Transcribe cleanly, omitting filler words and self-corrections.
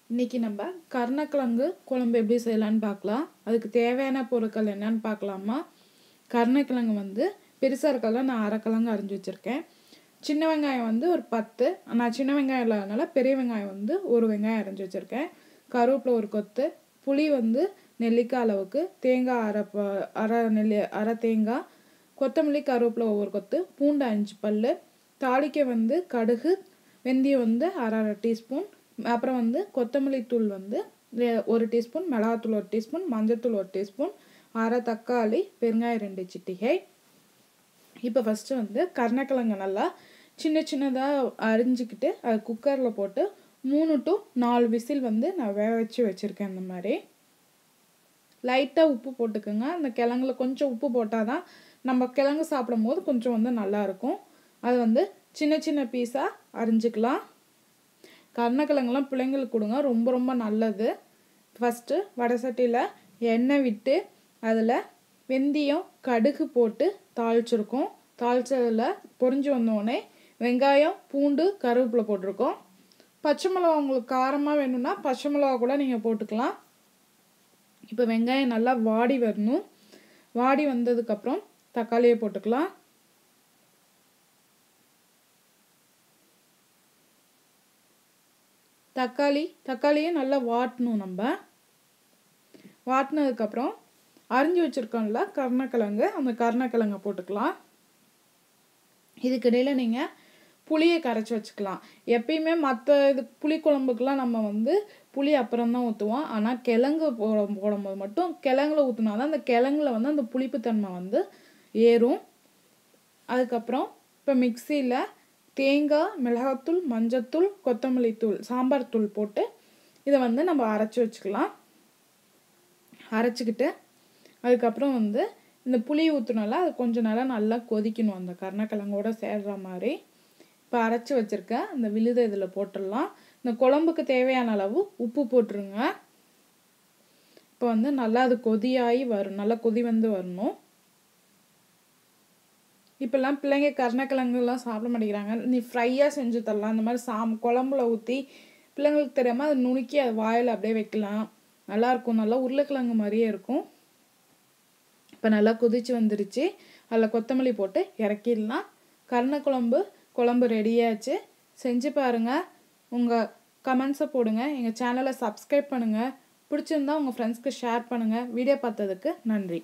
இன்னைக்கு நம்ம கருணக்கிழங்கு குழம்பு எப்படி செய்யலான்னு பார்க்கலாம். அதுக்கு தேவையான பொருட்கள் என்னன்னு பார்க்கலாமா? கருணக்கிழங்கு வந்து பெருசாக இருக்கல நான் அரை கிழங்கு அரிஞ்சு வச்சுருக்கேன். சின்ன வெங்காயம் வந்து ஒரு 10, நான் சின்ன வெங்காயம் இல்லாதனால பெரிய வெங்காயம் வந்து ஒரு வெங்காயம் அரிஞ்சு வச்சுருக்கேன். கருவேப்பிலை ஒரு கொத்து, புளி வந்து நெல்லிக்காய் அளவுக்கு, தேங்காய் அரை தேங்காய், கொத்தமல்லி கருவேப்பிலை ஒவ்வொரு கொத்து, பூண்டு 5 பல், தாளிக்க வந்து கடுகு வெந்தயம் வந்து அரை டீஸ்பூன், அப்புறம் வந்து கொத்தமல்லி தூள் வந்து 1 டீஸ்பூன், மிளகாத்தூள் 1 டீஸ்பூன், மஞ்சத்தூள் 1 டீஸ்பூன், அரை தக்காளி, பெருங்காயம் 2 சிட்டிகை. இப்போ ஃபஸ்ட்டு வந்து கருணக்கிழங்கு நல்லா சின்ன சின்னதாக அரிஞ்சிக்கிட்டு அது குக்கரில் போட்டு 3 to 4 விசில் வந்து நான் வேக வச்சு வச்சுருக்கேன். இந்த மாதிரி லைட்டாக உப்பு போட்டுக்கோங்க. அந்த கிழங்குல கொஞ்சம் உப்பு போட்டால் தான் நம்ம கிழங்கு சாப்பிடும் போது கொஞ்சம் வந்து நல்லாயிருக்கும். அது வந்து சின்ன சின்ன பீஸாக அரிஞ்சிக்கலாம். கருணக்கிழங்குலாம் பிள்ளைங்களுக்கு கொடுங்க, ரொம்ப ரொம்ப நல்லது. ஃபஸ்ட்டு வடை சட்டியில் எண்ணெய் விட்டு அதில் வெந்தயம் கடுகு போட்டு தாளிச்சிருக்கோம். தாளிச்சதில் பொரிஞ்சு வந்தோடனே வெங்காயம் பூண்டு கருவேப்பிலை போட்டிருக்கோம். பச்சை மிளகா உங்களுக்கு காரமாக வேணும்னா பச்சை மிளகா கூட நீங்கள் போட்டுக்கலாம். இப்போ வெங்காயம் நல்லா வாடி வரணும். வாடி வந்ததுக்கப்புறம் தக்காளியை போட்டுக்கலாம். தக்காளியும் நல்லா வாட்டணும். நம்ம வாட்டினதுக்கப்புறம் அரிஞ்சு வச்சுருக்கோம்ல கருணக்கிழங்கு, அந்த கருணக்கிழங்கை போட்டுக்கலாம். இதுக்கிடையில் நீங்கள் புளியை கரைச்சி வச்சுக்கலாம். எப்பயுமே மற்ற புளி குழம்புக்கெலாம் நம்ம வந்து புளி அப்புறம் தான் ஊற்றுவோம். ஆனால் கிழங்கு போடும்போது மட்டும் கிழங்குல ஊற்றினா தான் அந்த கிழங்குல வந்து அந்த புளிப்புத்தன்மை வந்து ஏறும். அதுக்கப்புறம் இப்போ மிக்சியில் தேங்காய், மிளகாத்தூள், மஞ்சத்தூள், கொத்தமல்லி தூள், சாம்பார் தூள் போட்டு இதை வந்து நம்ம அரைச்சி வச்சுக்கலாம். அரைச்சிக்கிட்டு அதுக்கப்புறம் வந்து இந்த புளி ஊற்றுனால அது கொஞ்சம் நேரம் நல்லா கொதிக்கணும், அந்த கருணக்கிழங்கோட சேர்ற மாதிரி. இப்போ அரைச்சி வச்சுருக்கேன் அந்த விழுதை இதில் போட்டுடலாம். இந்த குழம்புக்கு தேவையான அளவு உப்பு போட்டுருங்க. இப்போ வந்து நல்லா அது கொதியாகி வரும், நல்லா கொதி வந்து வரணும். இப்போல்லாம் பிள்ளைங்க கருணக்கிழங்குலாம் சாப்பிட மாட்டேங்கிறாங்க. நீ ஃப்ரையாக செஞ்சு தரலாம். இந்த மாதிரி குழம்புல ஊற்றி பிள்ளைங்களுக்கு தெரியாமல் அதை நுணுக்கி அது வாயில் அப்படியே வைக்கலாம். நல்லாயிருக்கும், நல்லா உருளைக்கிழங்கு மாதிரியே இருக்கும். இப்போ நல்லா கொதிச்சு வந்துருச்சு. அதில் கொத்தமல்லி போட்டு இறக்கிடலாம். குழம்பு ரெடியாச்சு. செஞ்சு பாருங்கள். உங்கள் கமெண்ட்ஸை போடுங்க. எங்கள் சேனலை சப்ஸ்கிரைப் பண்ணுங்கள். பிடிச்சிருந்தா உங்கள் ஃப்ரெண்ட்ஸ்க்கு ஷேர் பண்ணுங்கள். வீடியோ பார்த்ததுக்கு நன்றி.